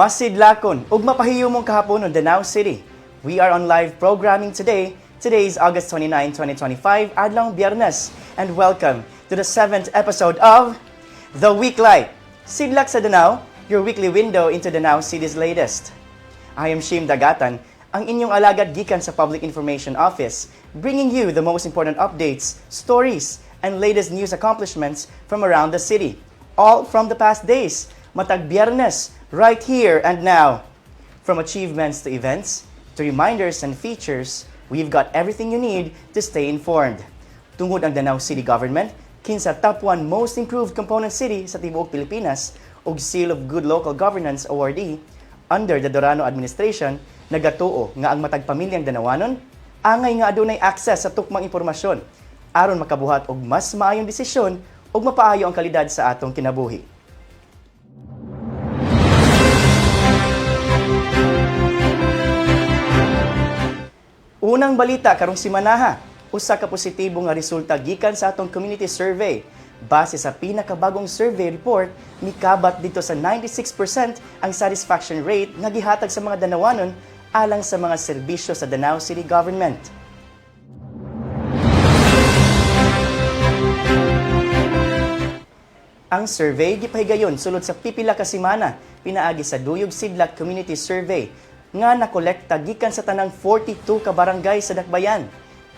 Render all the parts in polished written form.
Masidlakon ug mapahiyumong kahapon on Danao City. We are on live programming today. Today is August 29, 2025, adlong Biyernes, and welcome to the 7th episode of The Weeklight. Sidlak sa Danao, your weekly window into Danao City's latest. I am Shim Dagatan, ang inyong alagad gikan sa Public Information Office, bringing you the most important updates, stories, and latest news accomplishments from around the city. All from the past days, matag Biyernes, right here and now. From achievements to events, to reminders and features, we've got everything you need to stay informed. Tungod ang Danao City Government, kinsa top 1 most improved component city sa tibuok Pilipinas ug Seal of Good Local Governance awardee under the Dorano administration, nagatuo nga ang matag pamilyang Danawanon angay nga adunay access sa tukmang impormasyon aron makabuhat og mas maayong desisyon ug mapaayo ang kalidad sa atong kinabuhi. Unang balita karong simanaha, usa ka positibo nga resulta gikan sa atong community survey. Base sa pinakabagong survey report, mikabat dito sa 96% ang satisfaction rate nga gihatag sa mga Danawanon alang sa mga serbisyo sa Danao City Government. Ang survey gipahigayon sulod sa pipila ka semana pinaagi sa Duyog Sidlak Community Survey nga nakolekta gikan sa tanang 42 ka barangay sa Dakbayan.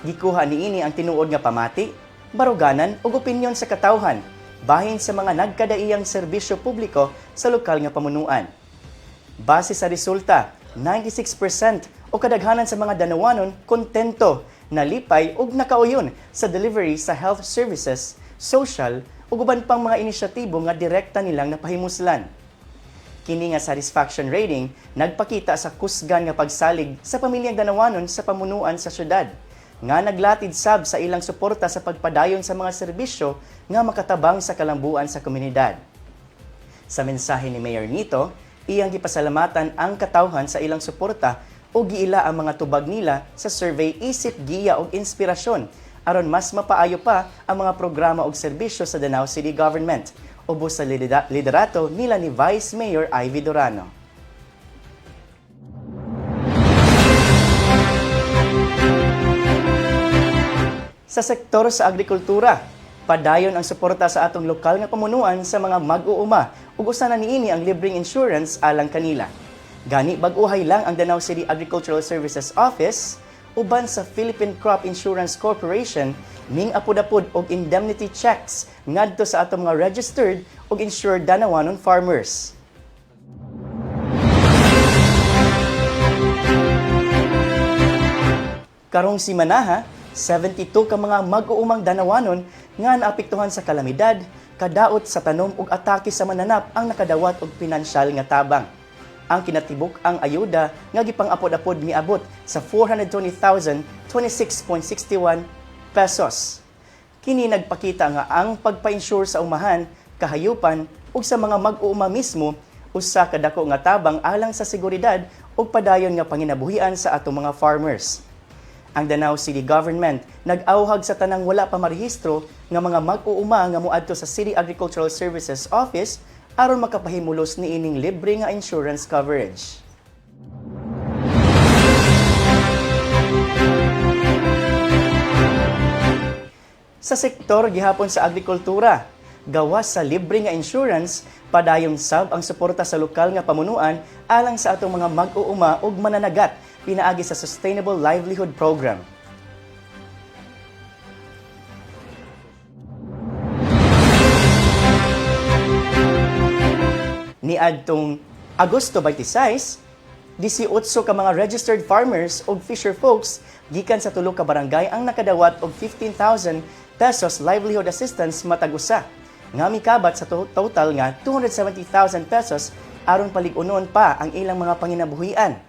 Gikuha niini ang tinuod nga pamati, baruganan ug opinyon sa katawhan bahin sa mga nagkadaiyang serbisyo publiko sa lokal nga pamunuan. Base sa resulta, 96% o kadaghanan sa mga Danawanon kontento, nalipay ug nakauyon sa delivery sa health services, social ug uban pang mga inisyatibo nga direkta nilang napahimuslan. Kini nga satisfaction rating nagpakita sa kusgan nga pagsalig sa pamilyang Danawanon sa pamunuan sa syudad, nga naglatid sab sa ilang suporta sa pagpadayon sa mga serbisyo nga makatabang sa kalambuan sa komunidad. Sa mensahe ni Mayor Nito, iyang gipasalamatan ang katawhan sa ilang suporta o giila ang mga tubag nila sa survey isip giya og inspirasyon aron mas mapaayo pa ang mga programa og serbisyo sa Danao City Government ubos sa liderato nila ni Vice Mayor Ivy Dorano. Sa sektor sa agrikultura, padayon ang suporta sa atong lokal nga pamunuan sa mga mag-uuma ug usa na niini ang libreng insurance alang kanila. Gani bag-uhay lang ang Danao City Agricultural Services Office uban sa Philippine Crop Insurance Corporation ning apod-apod og indemnity checks ngadto sa atong mga registered ug insured Danawanon farmers. Karong simanaha, 72 ka mga mag-uumang Danawanon nga naapektuhan sa kalamidad, kadaot sa tanom ug atake sa mananap ang nakadawat og pinansyal nga tabang. Ang kinatibuk ang ayuda nga gipang-apod-apod miabot sa 420,026.61 pesos. Kini nagpakita nga ang pagpa-insure sa umahan, kahayupan ug sa mga mag-uuma mismo usa ka dako nga tabang alang sa seguridad ug padayon nga panginabuhian sa atong mga farmers. Ang Danao City Government nag-awhag sa tanang wala pa marehistro nga mga mag-uuma nga moadto sa City Agricultural Services Office aron makapahimulos niining libre nga insurance coverage. Sa sektor gihapon sa agrikultura, gawas sa libre nga insurance, padayon sab ang suporta sa lokal nga pamunuan alang sa atong mga mag-uuma ug mananagat pinaagi sa Sustainable Livelihood Program. Niadtong Agosto 26, 18 ka mga registered farmers ug fisher folks gikan sa tulo ka barangay ang nakadawat og 15,000 pesos livelihood assistance matag usa, nga mikabat sa total nga 270,000 pesos aron palig-unon pa ang ilang mga panginabuhian.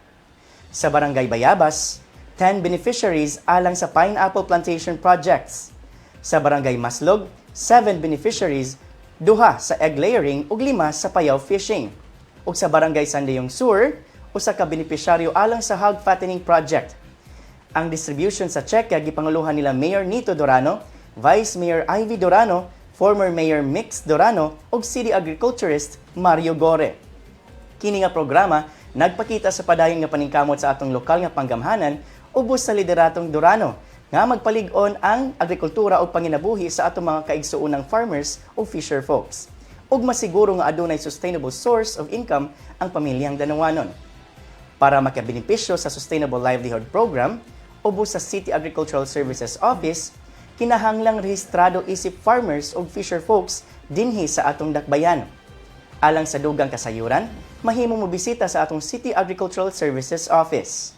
Sa barangay Bayabas, 10 beneficiaries alang sa pineapple plantation projects. Sa barangay Maslog, 7 beneficiaries, 2 sa egg layering ug 5 sa payaw fishing. Ug sa barangay San Leong Sur, usa ka benepisyaryo alang sa hog fattening project. Ang distribution sa cheque gipanguluhan nila Mayor Nito Dorano, Vice Mayor Ivy Dorano, former Mayor Mix Dorano ug City Agriculturist Mario Gore. Kini nga programa nagpakita sa padayon nga paningkamot sa atong lokal nga panggamhanan ubos sa lideratong Durano nga magpalig-on ang agrikultura o panginabuhi sa atong mga kaigsuunang farmers o fisher folks. Ug masiguro nga adunay sustainable source of income ang pamilyang Danawanon. Para makabenepisyo sa Sustainable Livelihood Program, ubos sa City Agricultural Services Office, kinahanglang rehistrado isip farmers o fisher folks dinhi sa atong dakbayan. Alang sa dugang kasayuran, mahimo mo bisita sa atong City Agricultural Services Office.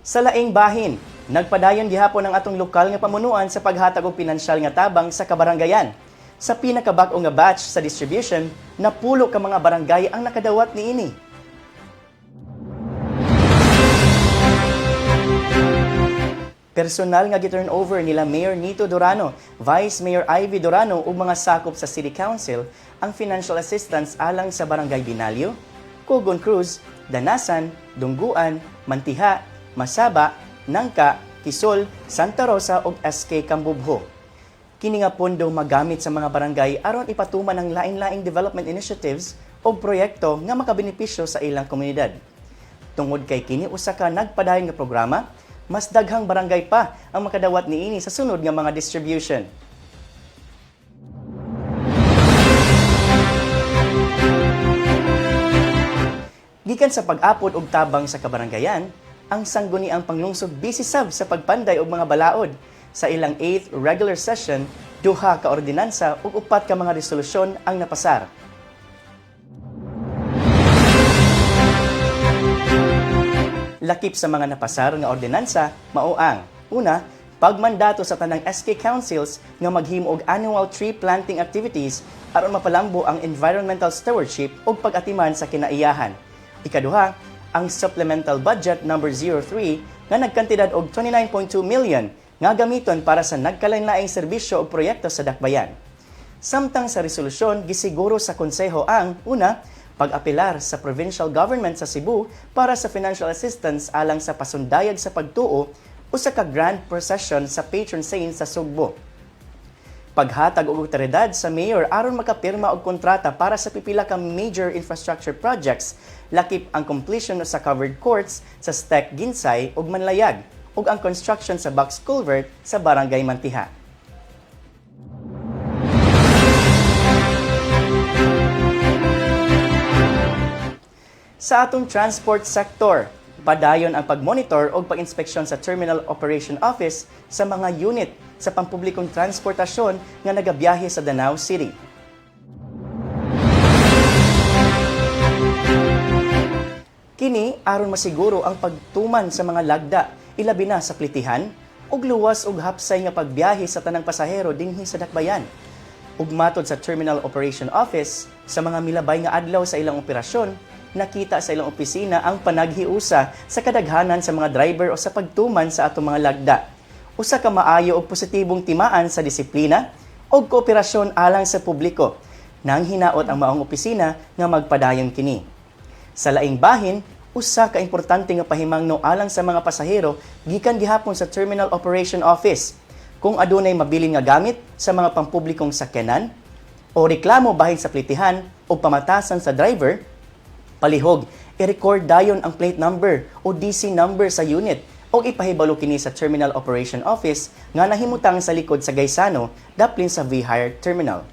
Sa laing bahin, nagpadayon gihapon ang atong lokal nga pamunuan sa paghatag og pinansyal nga tabang sa kabaranggayan. Sa pinakabag-o nga batch sa distribution, napulo ka mga barangay ang nakadawat niini. Personal nga gi-turnover nila Mayor Nito Durano, Vice Mayor Ivy Durano ug mga sakop sa City Council ang financial assistance alang sa Barangay Binalyo, Cogon Cruz, Danasan, Dungguan, Mantiha, Masaba, Nangka, Kisol, Santa Rosa ug SK Kambubho. Kini nga pondo magamit sa mga barangay aron ipatuman ang lain-laing development initiatives o proyekto nga makabenepisyo sa ilang komunidad. Tungod kay kini usa ka nagpadayon nga programa, mas daghang barangay pa ang makadawat niini sa sunod nga mga distribution. Gikan sa pag-apod og tabang sa kabaranggayan, ang sangguniang panglungsod busy sab sa pagpanday og mga balaod sa ilang 8th regular session, 2 ka ordinansa ug 4 ka mga resolusyon ang napasar. Lakip sa mga napasar nga ordinansa mao ang: una, pagmandato sa tanang SK Councils nga maghimo og annual tree planting activities aron mapalambo ang environmental stewardship ug pag-atiman sa kinaiyahan. Ikaduha, ang supplemental budget number 03 nga nagkantidad og 29.2 million nga gamiton para sa nagkalain-laing serbisyo o proyekto sa dakbayan. Samtang sa resolusyon, gisiguro sa konseho ang: una, pag-apelar sa provincial government sa Cebu para sa financial assistance alang sa pasundayag sa pagtuo o sa ka-grand procession sa patron saint sa Sugbo. Paghatag og otoridad sa mayor aron makapirma og kontrata para sa pipila ka major infrastructure projects, lakip ang completion sa covered courts sa Stek Ginsay ug Manlayag ug ang construction sa box culvert sa Barangay Mantiha. Sa atong transport sector, padayon ang pagmonitor o pag-inspeksyon sa Terminal Operation Office sa mga unit sa pampublikong transportasyon nga nagabiyahe sa Danao City. Kini aron masiguro ang pagtuman sa mga lagda, ilabi na sa plitihan, ug luwas ug hapsay nga pagbiyahe sa tanang pasahero dinhi sa dakbayan. Ug matod sa Terminal Operation Office, sa mga milabay nga adlaw sa ilang operasyon, nakita sa ilang opisina ang panaghiusa sa kadaghanan sa mga driver o sa pagtuman sa atong mga lagda. Usa ka maayo og positibong timaan sa disiplina o kooperasyon alang sa publiko, nang hinaot ang maong opisina nga magpadayon kini. Sa laing bahin, usa ka importante nga pahimangno alang sa mga pasahero gikan gihapon sa Terminal Operation Office. Kung adunay mabilin nga gamit sa mga pampublikong sakyanan o reklamo bahin sa plitihan o pamatasan sa driver, palihog, i-record dayon ang plate number o DC number sa unit o ipahibalo kini sa Terminal Operation Office nga nahimutang sa likod sa Gaisano, daplin sa V-Hire Terminal.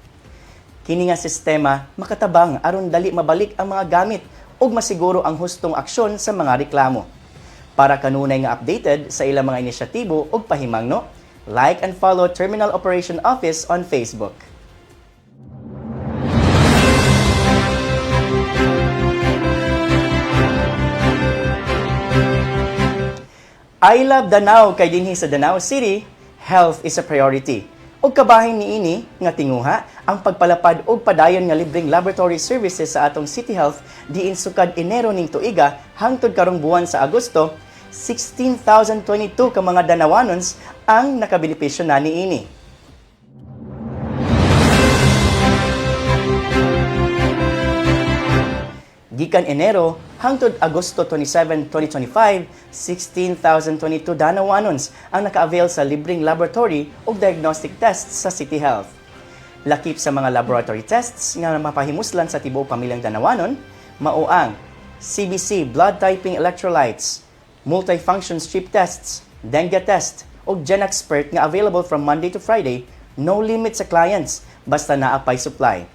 Kini nga sistema makatabang aron dali mabalik ang mga gamit ug masiguro ang hustong aksyon sa mga reklamo. Para kanunay nga updated sa ilang mga inisyatibo ug pahimangno, like and follow Terminal Operation Office on Facebook. I love Danao kay dinhi sa Danao City, health is a priority. Og kabahin niini nga tinguha ang pagpalapad og padayon nga libreng laboratory services sa atong City Health diin sukad Enero ning tuiga hangtod karong buwan sa Agosto, 16,022 ka mga Danawanons ang nakabenepisyo na niini. Gikan Enero Hangtod Agosto 27, 2025, 16,022 Danawanons ang naka-avail sa libreng laboratory o diagnostic tests sa City Health. Lakip sa mga laboratory tests nga mapahimuslan sa tibuok pamilyang Danawanon, mao ang CBC blood typing electrolytes, multifunction strip tests, dengue test, o GenExpert nga available from Monday to Friday, no limit sa clients, basta naapay supply.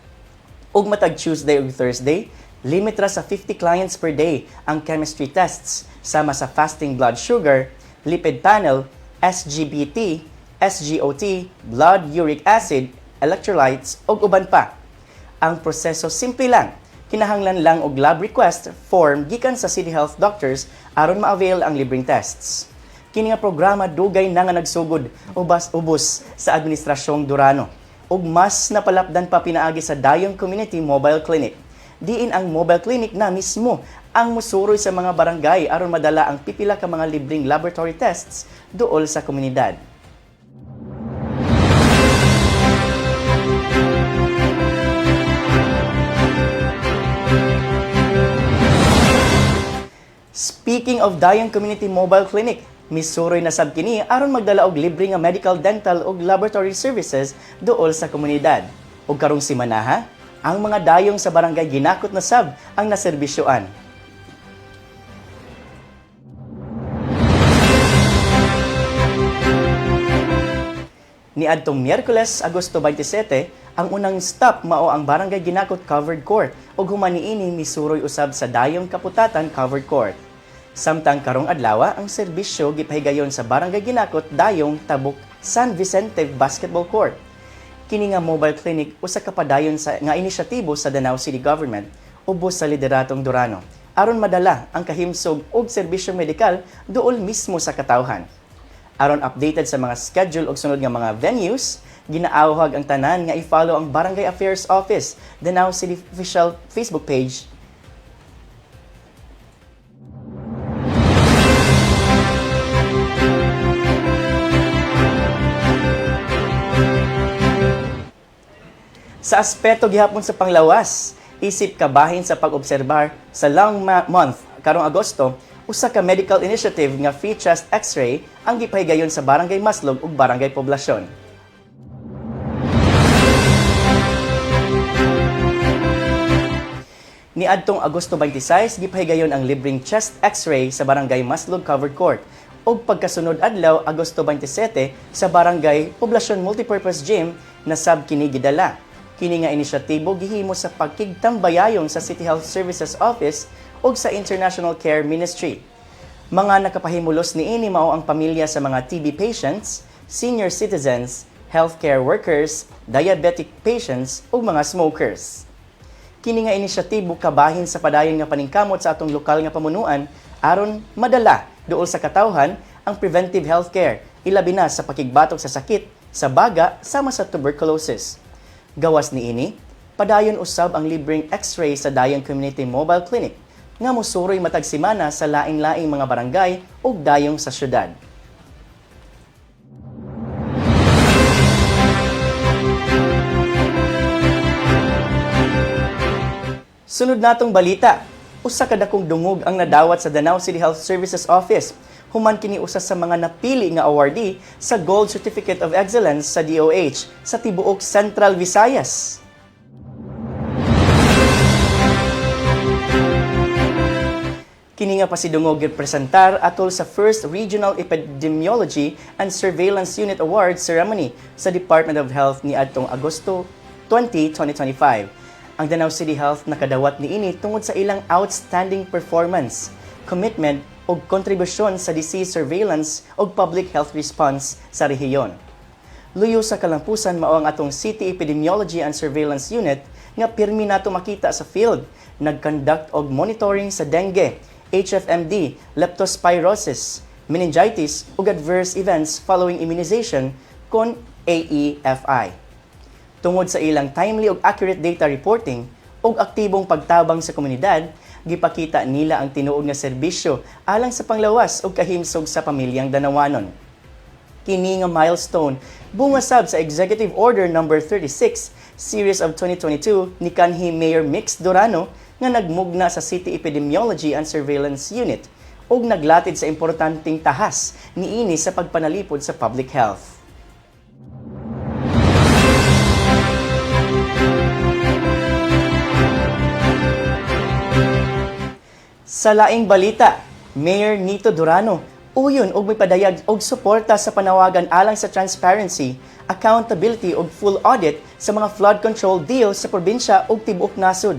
Ug matag Tuesday ug Thursday, limit ra sa 50 clients per day ang chemistry tests, sama sa fasting blood sugar, lipid panel, SGBT, SGOT, blood uric acid, electrolytes, ug uban pa. Ang proseso simple lang. Kinahanglan lang og lab request form gikan sa City Health doctors aron ma-avail ang libreng tests. Kini nga programa dugay na nga nagsugod ubos sa administrasyong Durano ug mas napalapdan pa pinaagi sa Dayong Community Mobile Clinic. Diin ang mobile clinic na mismo ang musuroy sa mga barangay aron madala ang pipila ka mga libreng laboratory tests duol sa komunidad. Speaking of Dayong Community Mobile Clinic, misuroy na sab kini aron magdala og libre nga medical, dental ug laboratory services duol sa komunidad. Ug karong simana ang mga dayong sa barangay ginakot na sab ang naserbisyoan. Niadtong Miyerkules, Agosto 27, ang unang stop mao ang Barangay Ginakot Covered Court ug human niini misuroy usab sa Dayong Kaputatan Covered Court. Samtang karong adlaw ang serbisyo gipahigayon sa Barangay Ginakot Dayong Tabuk San Vicente Basketball Court. Kini nga mobile clinic usa ka padayon sa nga inisyatibo sa Danao City Government ubos sa lideratong Durano aron madala ang kahimsog ug serbisyong medikal duol mismo sa katawhan. Aron updated sa mga schedule ug sunod nga mga venues, ginaawhag ang tanan nga i-follow ang Barangay Affairs Office, Danao City official Facebook page. Sa aspeto gihapon sa panglawas, isip kabahin sa pag-obserbar sa long month karong Agosto, usa ka medical initiative nga free chest x-ray ang gipahigayon sa Barangay Maslog ug Barangay Poblasyon. Niadtong Agosto 26, gipahigayon ang libreng chest x-ray sa Barangay Maslog Covered Court ug pagkasunod adlaw Agosto 27 sa Barangay Poblasyon Multipurpose Gym na sab kini gidala. Kini nga inisyatibo gihimo sa pagkigtambayayon sa City Health Services Office ug sa International Care Ministry. Mga nakapahimulos niini mao ang pamilya sa mga TB patients, senior citizens, healthcare workers, diabetic patients ug mga smokers. Kini nga inisyatibo kabahin sa padayon nga paningkamot sa atong lokal nga pamunuan aron madala duol sa katawhan ang preventive healthcare ilabi na sa pakigbatok sa sakit sa baga sama sa tuberculosis. Gawas niini, padayon usab ang libreng x-ray sa Dayong Community Mobile Clinic nga mosuroy matag semana sa laing-laing mga barangay ug dayong sa syudad. Sunod natong balita, usa ka dakong dungog ang nadawat sa Danao City Health Services Office. Human kini usa sa mga napili nga awardee sa Gold Certificate of Excellence sa DOH sa tibuok Central Visayas. Kini nga pasidungog gipresentar atol sa First Regional Epidemiology and Surveillance Unit Award Ceremony sa Department of Health ni adtong Agosto 20, 2025. Ang Danao City Health nakadawat niini tungod sa ilang outstanding performance, commitment ug kontribusyon sa disease surveillance ug public health response sa rehiyon. Luyo sa kalampusan mao ang atong City Epidemiology and Surveillance Unit nga pirmi nato makita sa field, nag-conduct og monitoring sa dengue, HFMD, leptospirosis, meningitis ug adverse events following immunization kon AEFI. Tungod sa ilang timely ug accurate data reporting ug aktibong pagtabang sa komunidad, gipakita nila ang tinuod nga serbisyo alang sa panglawas ug kahimsog sa pamilyang Danawanon. Kini nga milestone bungasab sa Executive Order No. 36 Series of 2022 ni kanhi Mayor Mix Durano nga nagmugna sa City Epidemiology and Surveillance Unit ug naglatid sa importanteng tahas niini sa pagpanalipod sa public health. Sa laing balita, Mayor Nito Durano uyon og may padayag og suporta sa panawagan alang sa transparency, accountability ug full audit sa mga flood control deal sa probinsya ug tibuok nasod.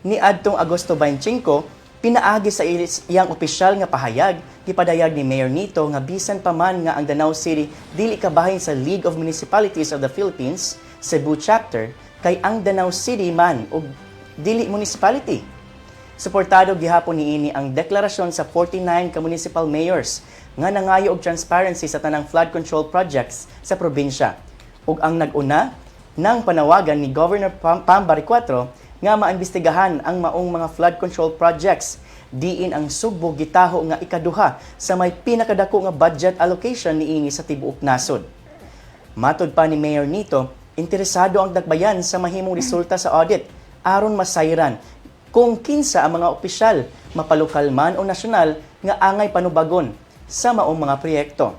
Niadtong Agosto 25, pinaagi sa iyang opisyal nga pahayag, gipadayag ni Mayor Nito nga bisan pa man nga ang Danao City dili kabahin sa League of Municipalities of the Philippines, Cebu Chapter, kay ang Danao City man o dili municipality. Suportado gihapon niini ang deklarasyon sa 49 ka municipal mayors nga nangayo og transparency sa tanang flood control projects sa probinsya. Ug ang nag-una nang panawagan ni Governor Pambari 4 nga maimbestigahan ang maong mga flood control projects diin ang Sugbo gitaho nga ikaduha sa may pinakadako nga budget allocation niini sa tibuok nasod. Matod pa ni Mayor Nito, interesado ang dakbayan sa mahimong resulta sa audit aron masayran kung kinsa ang mga opisyal, mapalokal man o nasyonal nga angay panubagon sa maong mga proyekto.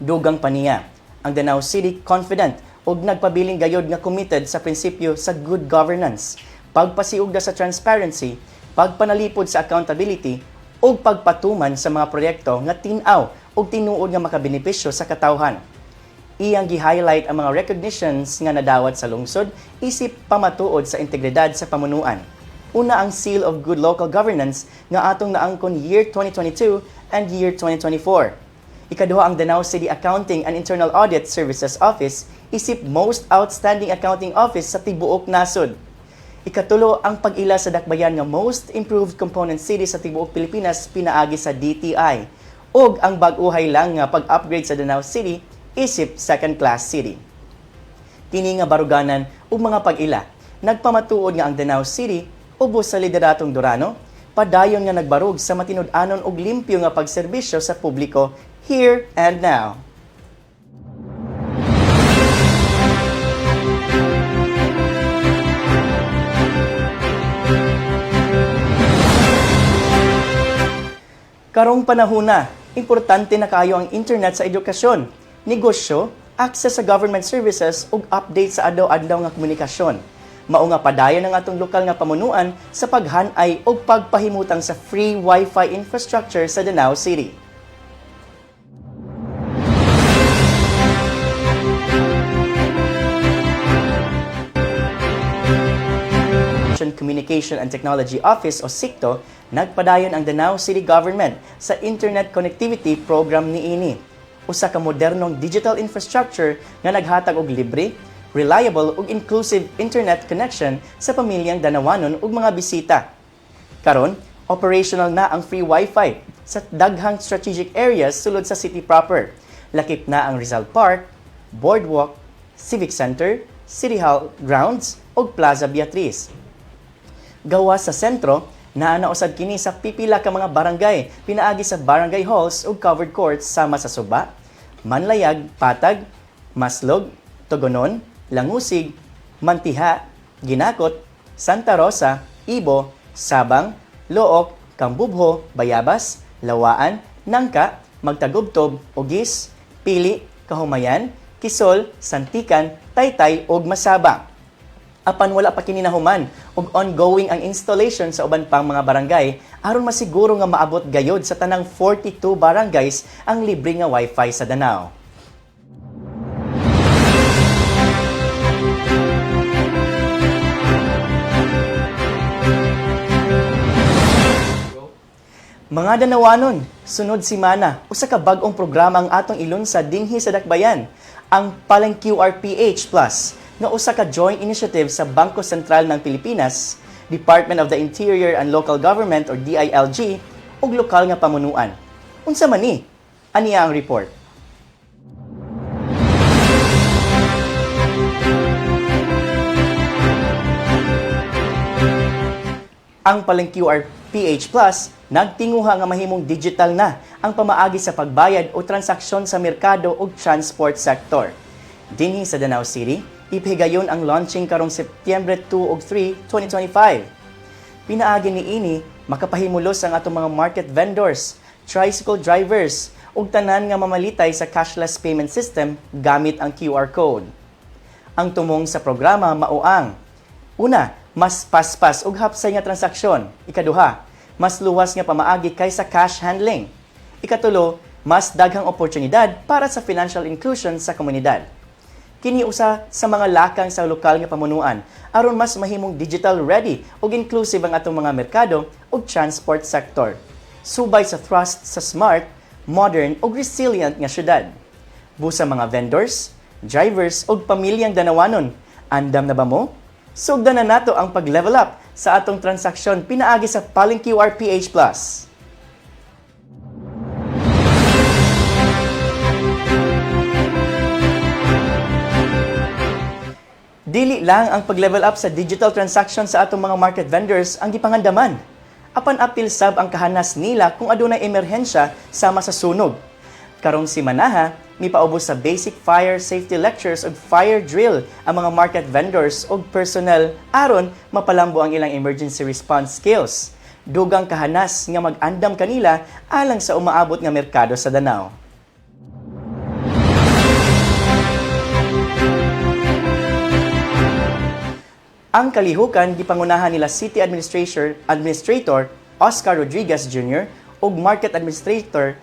Dugang pa niya, ang Danao City confident ug nagpabiling gayod nga committed sa prinsipyo sa good governance, pagpasiugda sa transparency, pagpanalipod sa accountability ug pagpatuman sa mga proyekto nga tin-aw ug tinuod nga makabenepisyo sa katawhan. Iyang gi-highlight ang mga recognitions nga nadawat sa lungsod isip pamatuod sa integridad sa pamunuan. Una ang Seal of Good Local Governance nga atong naangkon year 2022 and year 2024. Ikaduha ang Danao City Accounting and Internal Audit Services Office isip Most Outstanding Accounting Office sa tibuok nasod. Ikatulo ang pag-ila sa dakbayan nga Most Improved Component City sa tibuok Pilipinas pinaagi sa DTI. Ug ang bag-uhay lang nga pag-upgrade sa Danao City isip second-class city. Kini nga baruganan ug mga pag-ila, nagpamatuod nga ang Danao City ubos sa lideratong Durano, padayon nga nagbarug sa matinud-anon ug limpyo nga pagserbisyo sa publiko here and now. Karong panahona, importante na kaayo ang internet sa edukasyon, negosyo, access sa government services ug update sa adlaw-adlaw nga komunikasyon. Mao nga padayon ang atong lokal nga pamunuan sa paghan-ay ug pagpahimutang sa free Wi-Fi infrastructure sa Danao City. Communication and Technology Office o SICTO, nagpadayon ang Danao City Government sa Internet Connectivity Program niini. Usa ka modernong digital infrastructure nga naghatag og libre, reliable ug inclusive internet connection sa pamilyang Danawanon ug mga bisita. Karon, operational na ang free Wi-Fi sa daghang strategic areas sulod sa city proper. Lakip na ang Rizal Park, Boardwalk, Civic Center, City Hall grounds ug Plaza Beatriz. Gawas sa sentro, naanausad kini sa pipila ka mga barangay, pinaagi sa barangay halls ug covered courts sama sa Suba, Manlayag, Patag, Maslog, Togonon, Langusig, Mantiha, Ginakot, Santa Rosa, Ibo, Sabang, Look, Kambubho, Bayabas, Lawaan, Nangka, Magtagubtob, Ugis, Pili, Kahumayan, Kisol, Santikan, Taytay ug Masabang. Apan wala pa kini nahuman ug ongoing ang installation sa uban pang mga barangay aron masiguro nga maabot gayod sa tanang 42 barangays ang libre nga Wi-Fi sa Danao. Mga Danawanon, sunod simana, usa ka bag-ong programa ang atong ilunsad dinhi sa Dakbayan, ang PalengQRPH Plus, nga usa ka joint initiative sa Bangko Sentral ng Pilipinas, Department of the Interior and Local Government or DILG, ug lokal nga pamunuan. Unsa man ni? Aniya ang report. Ang PalengQRPH Plus nagtinguha nga mahimong digital na ang pamaagi sa pagbayad o transaksyon sa merkado ug transport sector. Dinhi sa Danau City, ipihigayon ang launching karong Setyembre 2 ug 3, 2025. Pinaagi ni ini makapahimulos ang atong mga market vendors, tricycle drivers, ug tanan nga mamalitay sa cashless payment system gamit ang QR code. Ang tumong sa programa mauang: una, mas paspas ug hapsay nga transaksyon. Ikaduha, mas luwas nga pamaagi kaysa cash handling. Ikatulo, mas daghang oportunidad para sa financial inclusion sa komunidad. Kini usa sa mga lakang sa lokal nga pamunuan aron mas mahimong digital ready ug inclusive ang atong mga merkado ug transport sector. Subay sa thrust sa smart, modern ug resilient nga syudad. Busa mga vendors, drivers ug pamilyang Danawanon, andam na ba mo? Sugdan na nato ang pag-level up sa atong transaksyon pinaagi sa Paling QR PH Plus. Dili lang ang pag-level up sa digital transaction sa atong mga market vendors ang gipangandaman. Apan apil sab ang kahanas nila kung adunay emerhensya sama sa sunog. Karong si Manaha, mipaubos sa basic fire safety lectures ug fire drill ang mga market vendors ug personnel aron mapalambo ang ilang emergency response skills. Dugang kahanas nga mag-andam kanila alang sa umaabot nga merkado sa Danau. Ang kalihukan gipangunahan nila City Administrator Oscar Rodriguez Jr. ug Market Administrator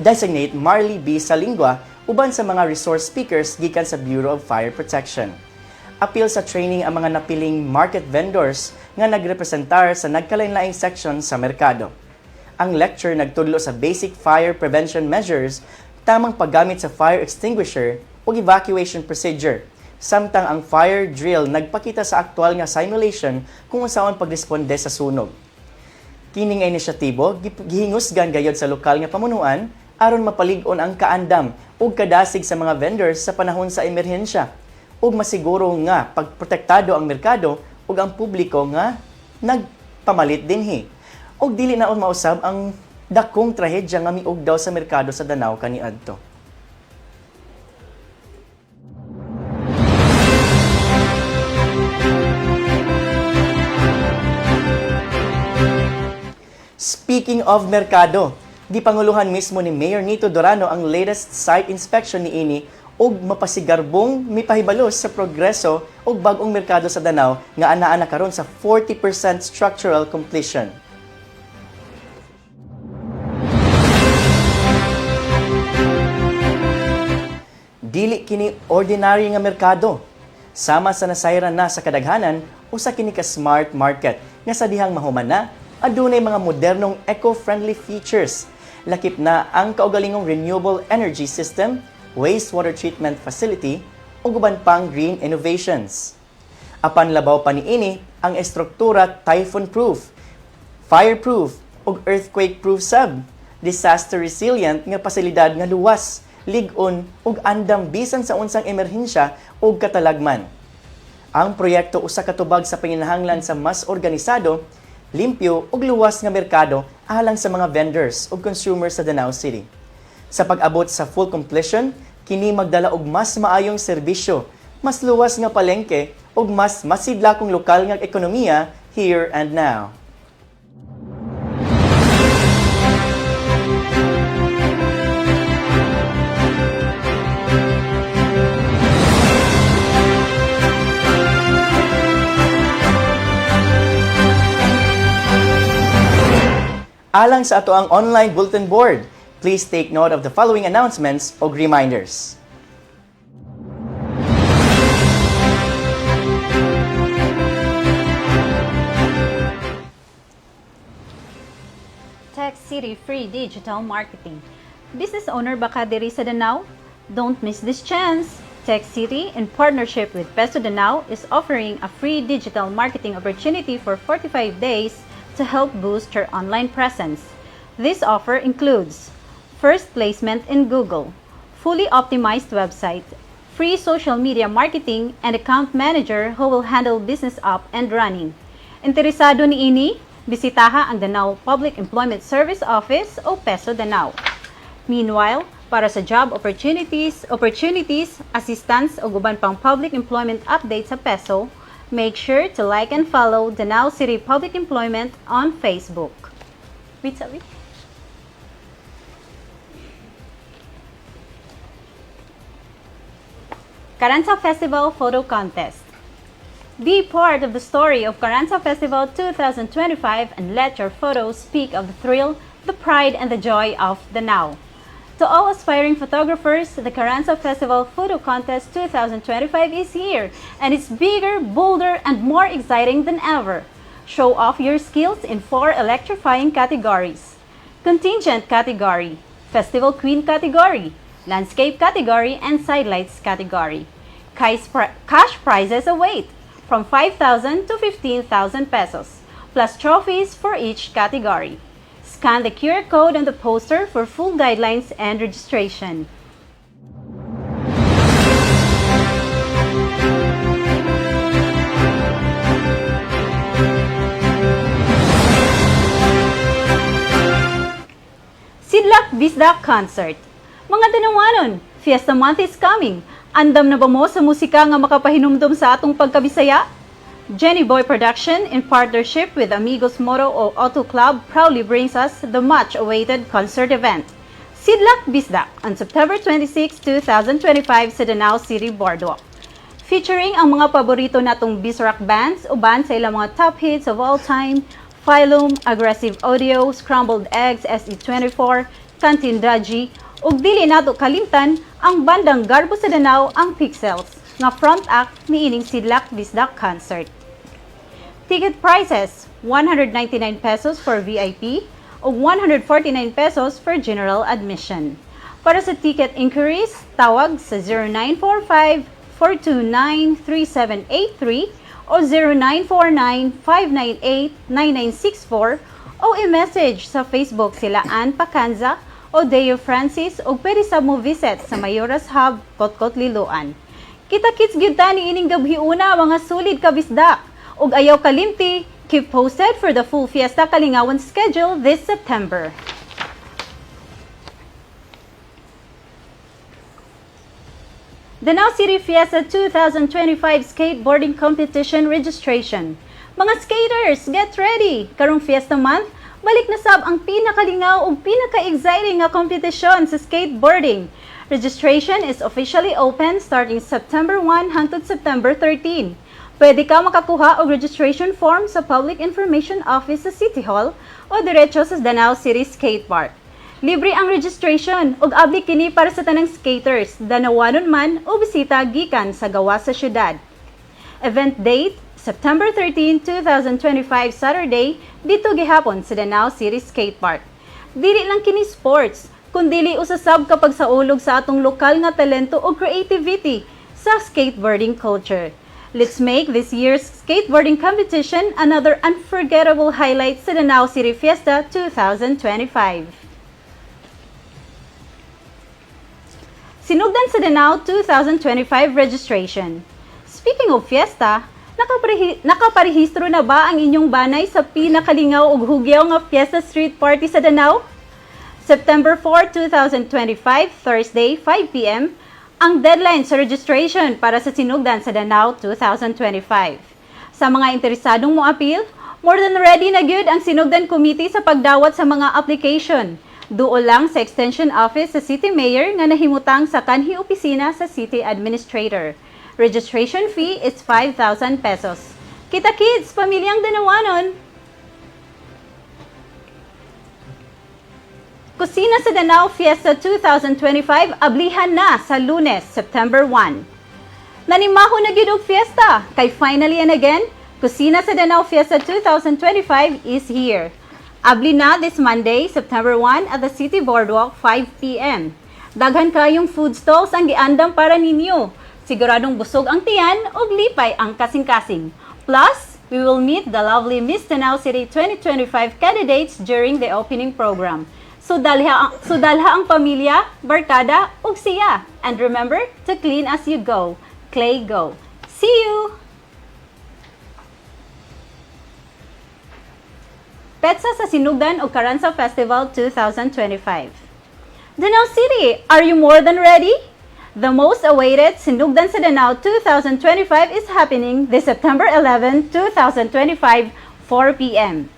designate Marley B. Salingua uban sa mga resource speakers gikan sa Bureau of Fire Protection. Apil sa training ang mga napiling market vendors nga nagrepresentar sa nagkalain-laing section sa merkado. Ang lecture nagtudlo sa basic fire prevention measures, tamang paggamit sa fire extinguisher ug evacuation procedure. Samtang ang fire drill nagpakita sa aktual nga simulation kung unsaon pagresponde sa sunog. Kining inisyatibo gihingusgan gayod sa lokal nga pamunuan aron mapalig-on ang kaandam ug kadasig sa mga vendors sa panahon sa emerhensya ug masiguro nga pagprotektado ang merkado ug ang publiko nga nagpamalit dinhi. Ug dili naon mausab ang dakong trahedya nga miug daw sa merkado sa Danau kaniadto. Speaking of merkado, gipanguluhan mismo ni Mayor Nito Dorano ang latest site inspection ni ini ug mapasigarbong mipahibalos sa progreso ug bag-ong merkado sa Danau nga anaa na karon sa 40% structural completion. Dili kini ordinary nga merkado. Sama sa nasayran na sa kadaghanan, usa kini ka smart market nga sa dihang mahuman na adunay mga modernong eco-friendly features. Lakip na ang kaugalingong renewable energy system, wastewater treatment facility, ug uban pang green innovations. Apan labaw pa niini ang estruktura typhoon-proof, fire-proof, ug earthquake-proof sab, disaster-resilient nga pasilidad nga luwas, lig-on ug andam bisan sa unsang emerhensya ug katalagman. Ang proyekto usa ka tubag sa panginahanglan sa mas organisado, limpyo ug luwas nga merkado alang sa mga vendors ug consumers sa Danau City. Sa pag-abot sa full completion, kini magdala og mas maayong serbisyo, mas luwas nga palengke ug mas masidlakong lokal nga ekonomiya here and now. Alang sa ato ang online bulletin board, please take note of the following announcements o reminders. Tech City Free Digital Marketing. Business owner baka diri sa Danau? Don't miss this chance! Tech City, in partnership with Peso Danau, is offering a free digital marketing opportunity for 45 days to help boost your online presence. This offer includes first placement in Google, fully optimized website, free social media marketing, and account manager who will handle business up and running. Interesado niini? Bisitaha ang Danau Public Employment Service Office o Peso Danau. Meanwhile, para sa job opportunities, assistance o guban pang public employment updates sa PESO, make sure to like and follow Danao City Public Employment on Facebook. Wait, sabi? Carranza Festival Photo Contest. Be part of the story of Carranza Festival 2025 and let your photos speak of the thrill, the pride, and the joy of Danao. To all aspiring photographers, the Carranza Festival Photo Contest 2025 is here, and it's bigger, bolder, and more exciting than ever. Show off your skills in 4 electrifying categories: Contingent category, Festival Queen category, Landscape category, and Sidelights category. Cash prizes await from 5,000 to 15,000 pesos, plus trophies for each category. Scan the QR code on the poster for full guidelines and registration. Sidlak Bisdak Concert. Mga Danawanon, Fiesta Month is coming. Andam na ba mo sa musika nga makapahinumdum sa atong pagkabisaya? Jenny Boy Production, in partnership with Amigos Moro o Auto Club, proudly brings us the much-awaited concert event, Sidlak Bisdak, on September 26, 2025 sa Danao City Boardwalk. Featuring ang mga paborito natong Bisrock bands, uban sa ilang mga top hits of all time, Phylum, Aggressive Audio, Scrambled Eggs, SE24, Cantindaji, ug dili nato kalimtan ang bandang Garbo sa Danao, ang Pixels, nga front act niining Sidlak Bisdak Concert. Ticket prices, 199 pesos for VIP ug 149 pesos for general admission. Para sa ticket inquiries, tawag sa 0945-429-3783 o 0949-598-9964 o i-message sa Facebook sila Ann Pacanza o Deo Francis o pwede sa mo visit sa Mayoras Hub, Kotkot, Liloan. Kita-kits gyud ta ni ining gabhiuna mga sulid ka bisdak. Ug ayaw kalimti, keep posted for the full Fiesta Kalingawan schedule this September. Danao City Fiesta 2025 Skateboarding Competition Registration. Mga skaters, get ready! Karong Fiesta Month, balik na sab ang pinakalingaw ug pinaka-exciting nga kompetisyon sa skateboarding. Registration is officially open starting September 1 hangtod September 13. Pwede ka makakuha og registration form sa Public Information Office sa City Hall o diretso sa Danao City Skate Park. Libre ang registration ug abli kini para sa tanang skaters, Danawanon man o bisita gikan sa gawas sa syudad. Event date, September 13, 2025 Saturday, dito gihapon sa Danao City Skate Park. Dili lang kini sports, kundili usasab kapag sa ulog sa atong lokal nga talento o creativity sa skateboarding culture. Let's make this year's skateboarding competition another unforgettable highlight sa Danao City Fiesta 2025. Sinugdan sa Danao 2025 registration. Speaking of fiesta, nakaparehistro na ba ang inyong banay sa pinakalingaw ug hugyaw nga Fiesta Street Party sa Danao? September 4, 2025, Thursday, 5 p.m., ang deadline sa registration para sa Sinugdan sa Danao 2025. Sa mga interesadong mo appeal, more than ready na gyud ang Sinugdan Committee sa pagdawat sa mga application. Duol lang sa Extension Office sa City Mayor nga nahimutang sa kanhi opisina sa City Administrator. Registration fee is 5,000 pesos. Kita kids, pamilyang Danawanon! Kusina sa Danao Fiesta 2025 ablihan na sa Lunes, September 1. Nanimaho na gyud og fiesta, kay finally and again, Kusina sa Danao Fiesta 2025 is here. Abli na this Monday, September 1 at the City Boardwalk, 5 p.m. Daghan kayong food stalls ang giandam para ninyo. Siguradong busog ang tiyan o lipay ang kasing-kasing. Plus, we will meet the lovely Miss Danao City 2025 candidates during the opening program. So dalha ang pamilya, barkada, ug siya. And remember to clean as you go. Clay go. See you! Petsa sa Sinugdan o Carranza Festival 2025. Danao City, are you more than ready? The most awaited Sinugdan sa Danao 2025 is happening this September 11, 2025, 4 p.m.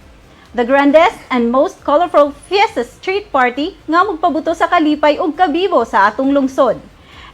The grandest and most colorful Fiesta Street Party nga magpabuto sa kalipay ug kabibo sa atong lungsod.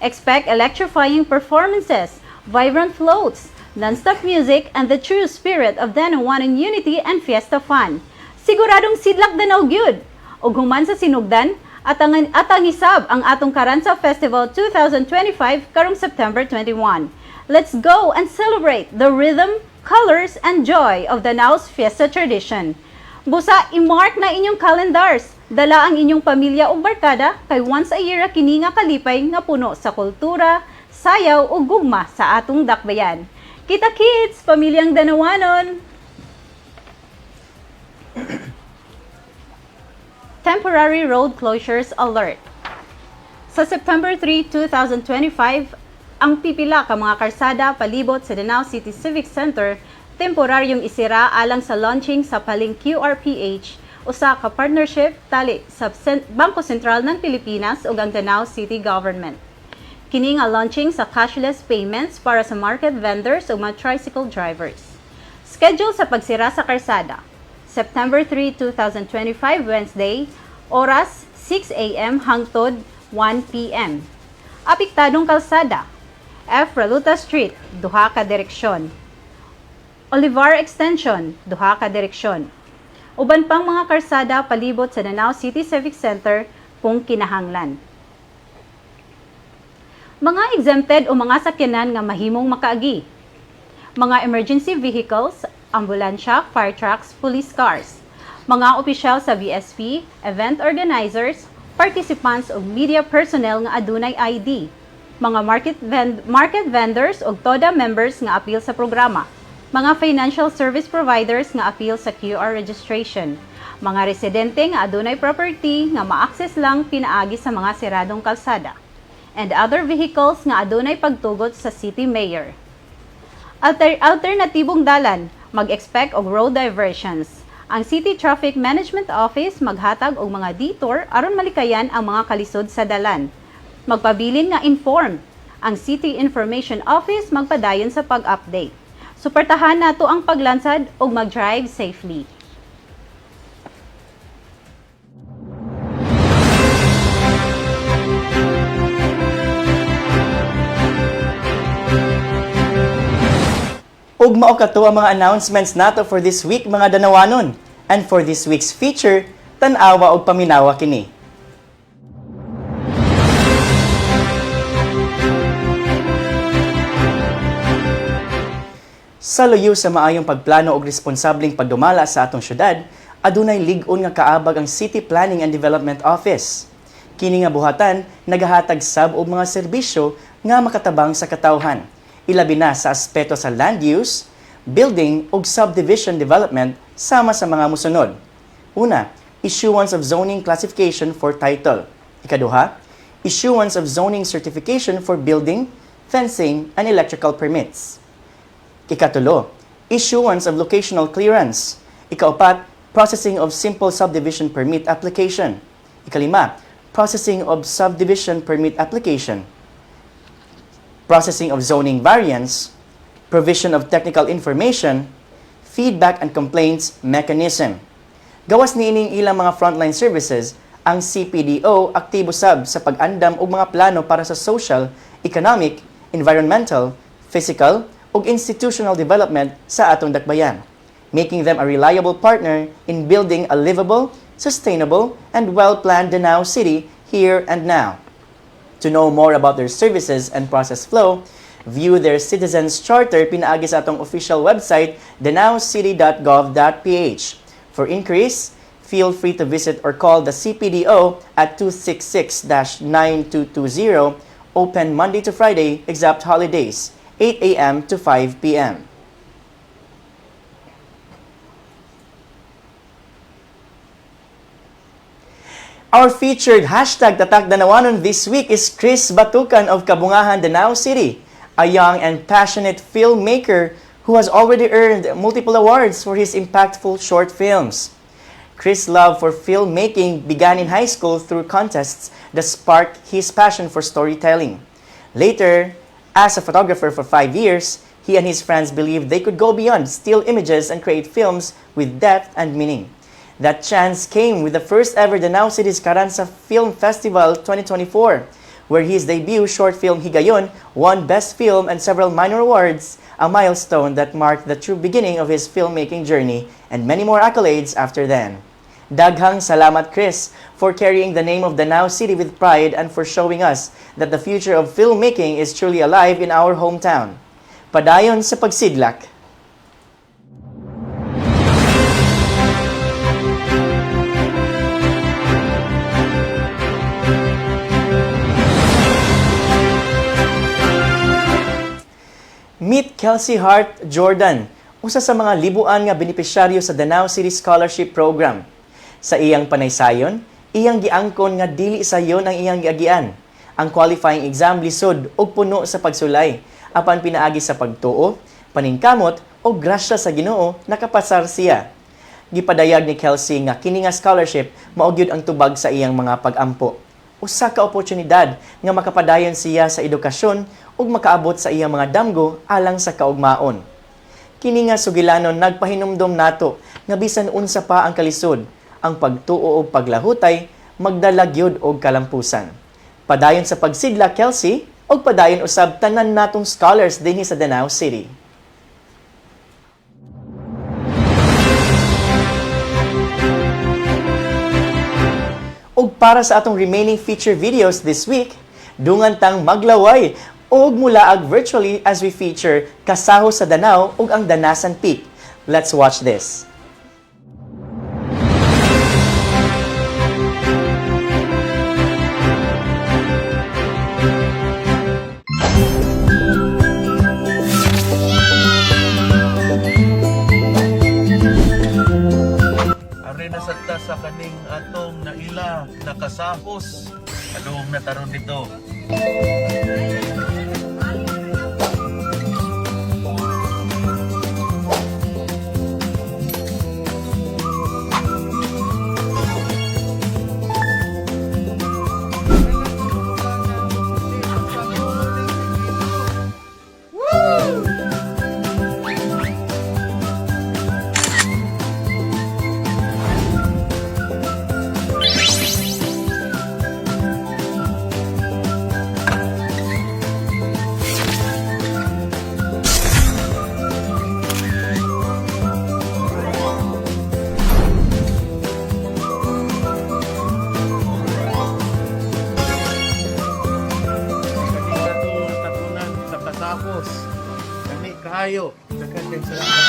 Expect electrifying performances, vibrant floats, non-stop music, and the true spirit of Danawanan unity and fiesta fun. Siguradong sidlak Danao gyud. Ug human sa Sinugdan, atang isab ang atong Karansa Festival 2025 karong September 21. Let's go and celebrate the rhythm, colors, and joy of Danao's fiesta tradition. Busa, i-mark na inyong calendars. Dala ang inyong pamilya o barkada kay once a year kini nga kalipay nga puno sa kultura, sayaw o gugma sa atong dakbayan. Kita kids, pamilyang Danawanon! Temporary road closures alert. Sa September 3, 2025, ang pipila ka mga karsada palibot sa Danao City Civic Center temporaryong isira alang sa launching sa Paling QRPH usa ka partnership tali sa Bangko Sentral ng Pilipinas ug ang Danao City Government. Kini nga launching sa cashless payments para sa market vendors ug mga tricycle drivers. Schedule sa pagsira sa karsada. September 3, 2025, Wednesday, oras 6 a.m. hangtod 1 p.m. Apektadong kalsada. F. Raluta Street, duha ka direksyon. Olivar Extension, duha ka direksyon. Uban pang mga karsada palibot sa Danao City Civic Center kung kinahanglan. Mga exempted o mga sakyanan nga mahimong makaagi. Mga emergency vehicles, ambulansya, fire trucks, police cars. Mga opisyal sa VSP, event organizers, participants o media personnel nga adunay ID. Mga market vendors o TODA members nga appeal sa programa. Mga financial service providers nga appeal sa QR registration, mga residente nga adunay property nga ma-access lang pinaagi sa mga siradong kalsada, and other vehicles nga adunay pagtugot sa city mayor. Alternatibong dalan, mag-expect og road diversions. Ang City Traffic Management Office maghatag og mga detour aron malikayan ang mga kalisod sa dalan. Magpabilin nga informed. Ang City Information Office magpadayon sa pag-update. Suportahan nato ang paglansad ug mag-drive safely. Ug mao kato ang mga announcements nato for this week mga Danawanon. And for this week's feature, tan-awa og paminawa kini. Sa luyo sa maayong pagplano og responsableng pagdumala sa atong syudad, adunay lig-on nga kaabag ang City Planning and Development Office. Kini nga buhatan nagahatag sab og mga serbisyo nga makatabang sa katawhan, ilabi na sa aspeto sa land use, building ug subdivision development sama sa mga musunod. Una, issuance of zoning classification for title. Ikaduha, issuance of zoning certification for building, fencing, and electrical permits. Ikatulo, issuance of locational clearance. Ikaapat, processing of simple subdivision permit application. Ikalima, processing of subdivision permit application. Processing of zoning variance, provision of technical information, feedback and complaints mechanism. Gawas niining ilang mga frontline services, ang CPDO aktibo sab sa pag-andam og mga plano para sa social, economic, environmental, physical, ug institutional development sa atong dakbayan, making them a reliable partner in building a livable, sustainable, and well-planned Danao City here and now. To know more about their services and process flow, view their Citizens Charter pinaagi sa atong official website, danaocity.gov.ph. For inquiries, feel free to visit or call the CPDO at 266-9220, open Monday to Friday, except holidays, 8 a.m. to 5 p.m. Our featured hashtag Tatak Danawanon this week is Chris Batucan of Kabungahan, Danao City, a young and passionate filmmaker who has already earned multiple awards for his impactful short films. Chris' love for filmmaking began in high school through contests that sparked his passion for storytelling. Later, as a photographer for 5 years, he and his friends believed they could go beyond still images and create films with depth and meaning. That chance came with the first ever Danao City's Carranza Film Festival 2024, where his debut short film Higayon won Best Film and several minor awards, a milestone that marked the true beginning of his filmmaking journey and many more accolades after then. Daghang salamat, Chris, for carrying the name of Danao City with pride and for showing us that the future of filmmaking is truly alive in our hometown. Padayon sa pagsidlak. Meet Kelsey Hart Jordan, usa sa mga libuan nga benepisyaryo sa Danao City Scholarship Program. Sa iyang panaysayon, iyang giangkon nga dili sayon ang iyang giagian. Ang qualifying exam lisod og puno sa pagsulay, apan pinaagi sa pagtuo, paningkamot o grasya sa Ginoo nakapasar siya. Gipadayag ni Kelsey nga kini nga scholarship mao gyud ang tubag sa iyang mga pag-ampo. Usa ka oportunidad nga makapadayon siya sa edukasyon ug makaabot sa iyang mga damgo alang sa kaugmaon. Kini nga sugilanon nagpahinumdom nato nga bisan unsa pa ang kalisod, ang pagtuo o paglahutay magdala gyud og kalampusan. Padayon sa pagsidla, Kelsey, og padayon usab tanan natong scholars dinhi sa Danao City. Og para sa atong remaining feature videos this week, dungan tang maglaway og mulaag virtually as we feature Kasaho sa Danao ug ang Danasan Peak. Let's watch this. Nasagta sa kaning atong naila nakasahos adong nataron dito. Tapos, kami kayo. Dagan kay salamat.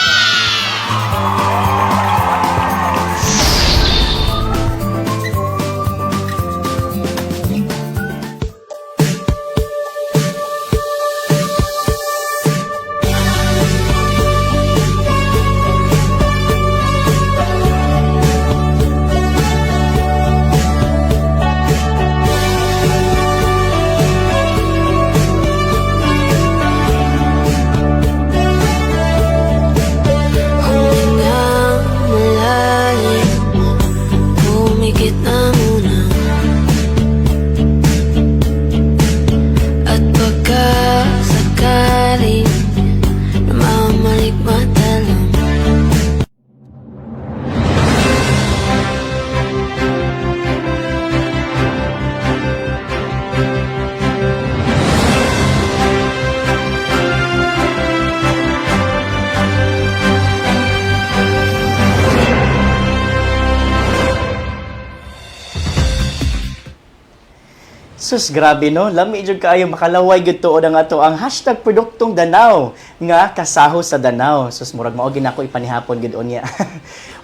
Sus, grabe no. Lami jud kaayo makalaway gyud tuod ang ato ang hashtag produktong Danao nga kasaho sa Danao. Sus, murag mao gid nako ipanihapon gid unya.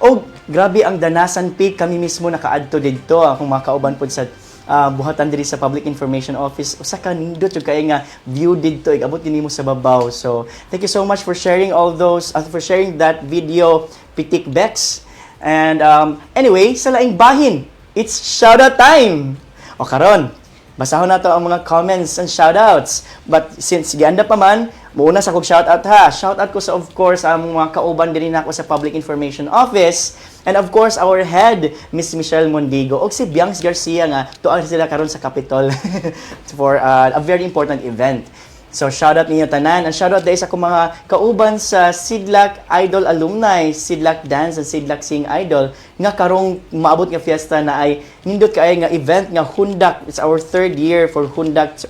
Og grabe ang Danasan Peak, kami mismo nakaadto didto akong mga kauban pod sa buhatan diri sa Public Information Office. Usa ka nindot jud kay nga view didto igabot dinhi mo sa babaw. So, thank you so much for sharing all those for sharing that video, Pitik Bex. And anyway, sa laing bahin, it's shoutout time. O karon, basahon nato ang mga comments and shoutouts. But since gianda pa man, muna sa kog shoutout ha. Shoutout ko sa of course ang mga kauban diri nako sa Public Information Office. And of course, our head, Miss Michelle Mondigo, o si Bianx Garcia nga, tuang sila karon sa Capitol for a very important event. So, shoutout ninyo tanan. And shoutout dahil sa akong mga kauban sa Sidlak Idol Alumni, Sidlak Dance and Sidlak Sing Idol, nga karong maabot nga fiesta na ay nindot kaay nga event nga Hundak. It's our 3rd year for Hundak,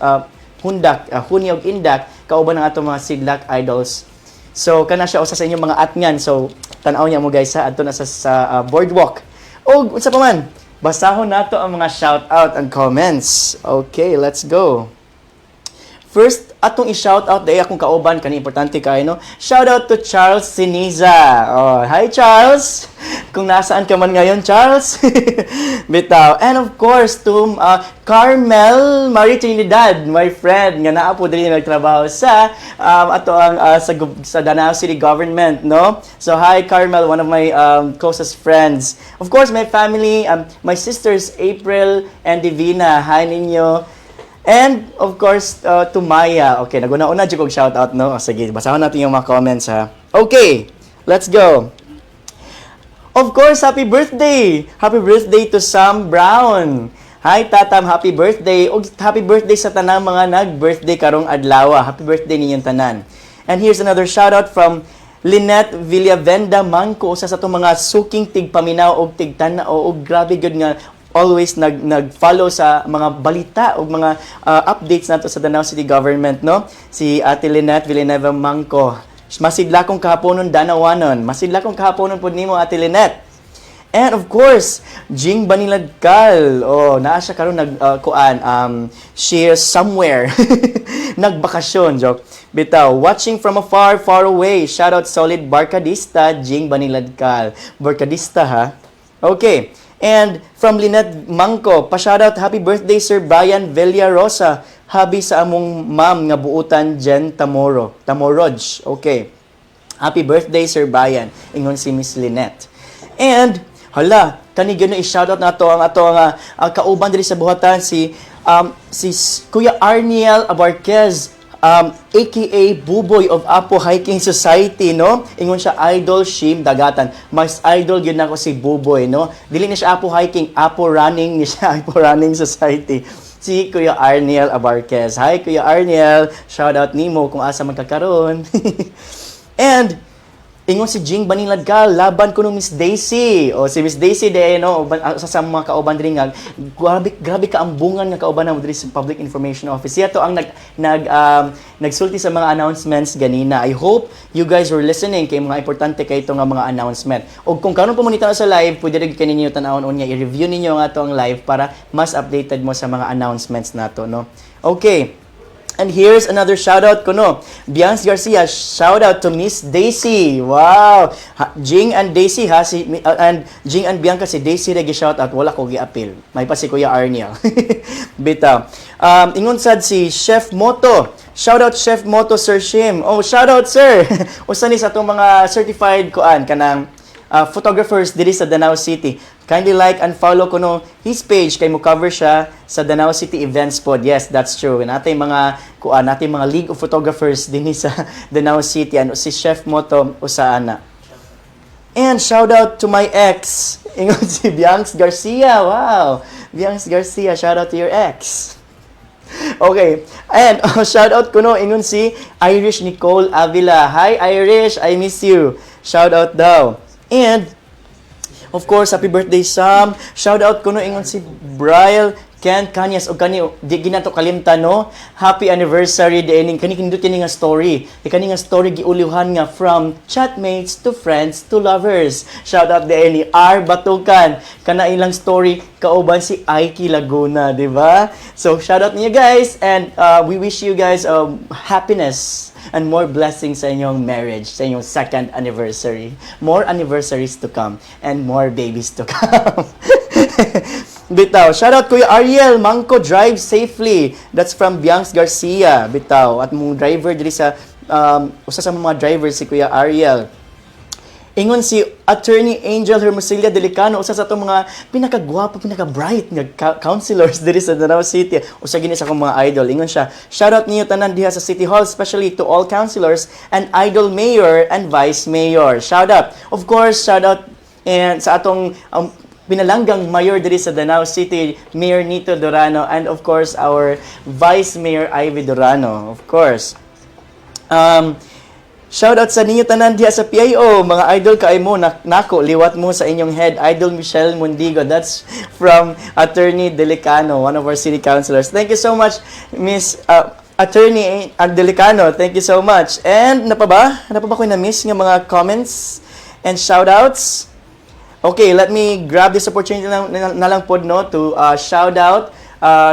Huni og Indak, kauban ng atong mga Sidlak Idols. So, kana siya usa sa inyong mga atngan. So, tanaw niya mo guys ha, adto na sa boardwalk. O, unsa pa man, basahon nato ang mga shoutout and comments. Okay, let's go. First, atong i-shoutout dahil akong kauban, kani importante kayo, no? Shoutout to Charles Siniza. Oh, hi Charles! Kung nasaan ka man ngayon, Charles. Bitaw. And of course, to Carmel Marie Trinidad, my friend, nga naa po dili nagtrabaho sa sa Danao City Government, no? So, hi Carmel, one of my closest friends. Of course, my family, my sisters April and Divina. Hi ninyo. And, of course, to Maya. Okay, naguna-una dyan kong shoutout, no? Sige, basahan natin yung mga comments, ha? Okay, let's go. Of course, happy birthday! Happy birthday to Sam Brown. Hi, Tatam, happy birthday. O, happy birthday sa tanang mga nag-birthday karong adlaw. Happy birthday ninyong tanan. And here's another shoutout from Lynette Villavenda Manco. Sa itong mga suking tigpaminaw o tigtana o grabe good nga always nag-follow sa mga balita o mga updates nato sa Danao City Government, no? Si Ate Lynette Villanueva Mangco. Masidla kong kahaponon danawanon. Masidla kong kahaponon pod nimo Ate Lynette. And of course, Jing Baniladkal. Oh, naa siya karon she is somewhere. Nagbakasyon, joke. Bitaw, watching from afar, far away. Shout out solid Barkadista, Jing Baniladkal. Barkadista ha. Okay. And from Lynette Mangco, pa-shoutout, happy birthday Sir Brian Villarosa. Habi sa among ma'am nga buutan Jen Tamoroj. Okay. Happy birthday Sir Brian. Ingon si Miss Lynette. And hala, kani gyud i-shoutout nato ang kauban diri sa buhatan si Kuya Arniel Abarquez, aka Buboy of Apo Hiking Society, no? Ingon siya idol shim dagatan. Mas idol gyud nako si Buboy, no? Dili ni siya Apo Hiking, Apo Running ni siya, Apo Running Society. Si Kuya Arniel Abarquez. Hi Kuya Arniel, shout out nimo kung asa magkakaroon. And ingon si Jing Baniladkal, laban ko no Miss Daisy. O si Miss Daisy de no, sa mga kauban diri nga grabe ka ambungan nga kauban na diri sa Public Information Office. Siya to ang nagsulti sa mga announcements ganina. I hope you guys were listening kay mga importante kay ito nga mga announcement. O kung karon pa mo nita sa live, pwede rin kaninyo tan-awon unya i-review ninyo nga to ang live para mas updated mo sa mga announcements nato, no. Okay. And here's another shoutout ko, no. Bianx Garcia, shoutout to Miss Daisy. Wow! Jing and Daisy, ha? And Jing and Bianca, si Daisy regi shoutout. Wala ko gi-appeal. May pa si Kuya Arniel. Bitaw. Ingon sad si Chef Moto. Shoutout Chef Moto, Sir Shim. Oh, shoutout, sir! Usa ni sa itong mga certified kanang photographers diri sa Danao City. Kindly like and follow ko no his page kay mo cover siya sa Danao City Events pod. Yes, that's true. Natay mga league of photographers dinhi sa Danao City ano si Chef Moto usaana. And shout out to my ex. Ingon si Bianx Garcia. Wow. Bianx Garcia, shout out to your ex. Okay. And shout out ko no ingon si Irish Nicole Avila. Hi Irish, I miss you. Shout out daw. And of course, happy birthday Sam. Shout out ko no ingon si Brian Ken Kanyas o kani di ginato kalimtan no. Happy anniversary di ining kani kindot nga story. Di kani nga story giulihan nga from chatmates to friends to lovers. Shout out di ini R Batukan. Kana ilang story kauban si Aiki Laguna, di ba? So shout out niyo guys and we wish you guys happiness and more blessings sa inyong marriage, sa inyong 2nd anniversary. More anniversaries to come and more babies to come. Bitaw, shoutout Kuya Ariel Mangco, drive safely. That's from Bianx Garcia. Bitaw, at mong driver diri sa usa sa mga drivers si Kuya Ariel. Ingon si Attorney Angel Hermosilla Delicano, usa sa itong mga pinakagwapo, pinaka-bright nga councilors diri sa Danao City. Usa gini sa akong mga idol. Ingon siya, shoutout niyo tanan diha sa City Hall, especially to all councilors and idol mayor and vice mayor. Shoutout. Of course, shoutout And sa atong pinalanggang mayor diri sa Danau City, Mayor Nito Durano, and of course our Vice Mayor Ivy Durano, of course. Shoutout sa ninyo tanan diha sa PIO, mga idol kay mo, nako, liwat mo sa inyong head, Idol Michelle Mundigo. That's from Attorney Delicano, one of our city councilors. Thank you so much, Miss Attorney Delicano. Thank you so much. And napaba ko na-miss nga mga comments and shoutouts? Okay, let me grab this opportunity na lang po, no, to shout out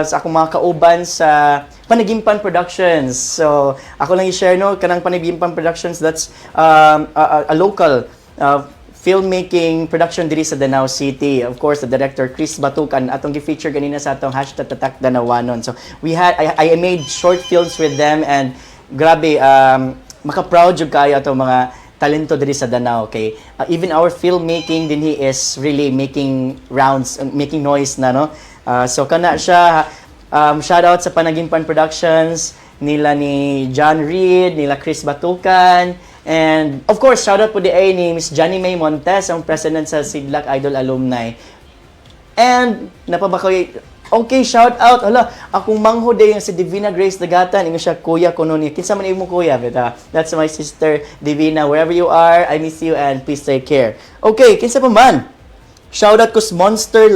sa akong mga kauban sa Panagimpan Productions. So, ako lang i-share, no, kanang Panagimpan Productions, that's a local filmmaking production diri sa Danau City. Of course, the director Chris Batukan, atong gi-feature ganina sa atong #Danawanon. So, I made short films with them, and grabe, maka-proud jud kayo atong mga talento diri sa Danau, okay? Even our filmmaking din, he is really making rounds, making noise na, no? So kana siya, shout out sa Panagimpan Productions, nila ni John Reed, nila Chris Batukan, and of course, shout out po di ay ni Miss Johnny May Montes, ang president sa Sidlak Idol Alumni. And napabakoy, okay, shout out, hala, akong manghod yung si Divina Grace Dagatan, ingon siya, kuya ko nun, kinsa man mo kuya, beta, that's my sister Divina, wherever you are, I miss you and please take care. Okay, kinsa pa man, shout out ko sa Monster,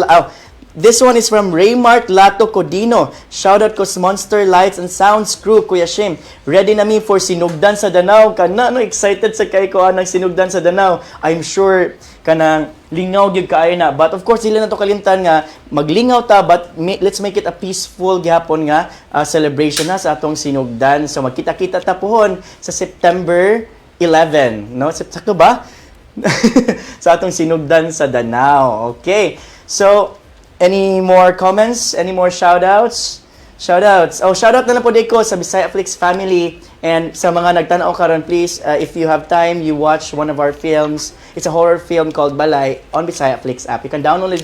this one is from Raymart Lato Codino. Shoutout ko sa Monster Lights and Sounds crew, Kuya Shim. Ready na mi for Sinugdan sa Danau. Kana, no, excited sa kay ko ng Sinugdan sa Danau. I'm sure kanang lingaw gyud kaayo na. But of course, dili na to kalimtan nga maglingaw ta, but let's make it a peaceful gihapon nga celebration na sa atong Sinugdan. So magkita-kita ta pohon sa September 11, no? Sakto ba? Sa atong Sinugdan sa Danau. Okay. So, any more comments? Any more shoutouts? Shoutouts. Oh, shoutout na lang po ko sa Bisaya Flix family, and sa mga nagtanaw karon, please, if you have time, you watch one of our films. It's a horror film called Balay on Bisaya Flix app. You can download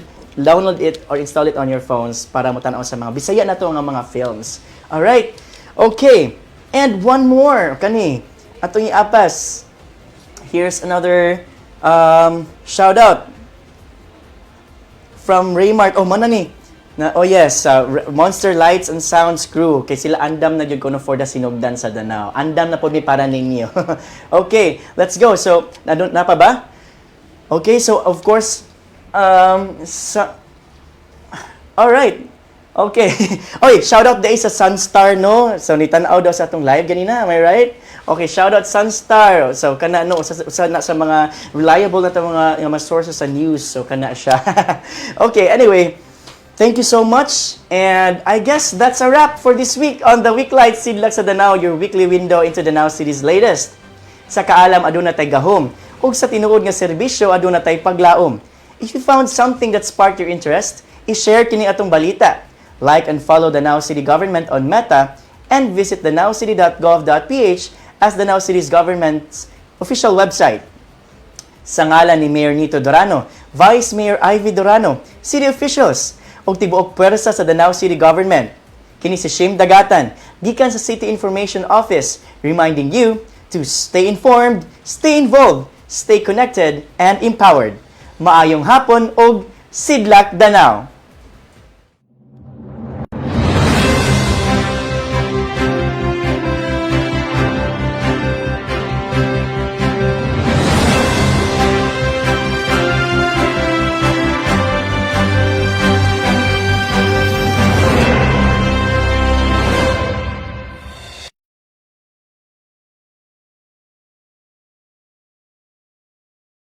it or install it on your phones para mo tanaw sa mga Bisaya na to nga mga films. All right. Okay. And one more kani atong iapas. Here's another shoutout from Raymart. Oh, mana ni? Oh yes, Monster Lights and Sounds crew. Kay sila andam na jud kuno for the Sinugdan sa Danau. Andam na pod mi para ninyo. Okay, let's go. So, na pa ba? Okay, so of course, all right. Okay. Oy, shout out day sa Sunstar, no? So nitan-aw daw sa atong live ganina, am I right? Okay, shout out Sunstar. So kana no sa mga reliable na mga sources sa news. So kana siya. Okay, anyway, thank you so much. And I guess that's a wrap for this week on the Weeklight Sidlak sa Danau, your weekly window into Danau City's latest. Sa kaalam aduna tay gahom, ug sa tinuod nga serbisyo aduna tay paglaom. If you found something that sparked your interest, i-share kini atong balita. Like and follow the Danau City Government on Meta, and visit danaucity.gov.ph as Danau City's government's official website. Sa ngalan ni Mayor Nito Durano, Vice Mayor Ivy Durano, city officials, ug tibuok pwersa sa Danau City Government, kini si Shim Dagatan, gikan sa City Information Office, reminding you to stay informed, stay involved, stay connected, and empowered. Maayong hapon og Sidlak Danau!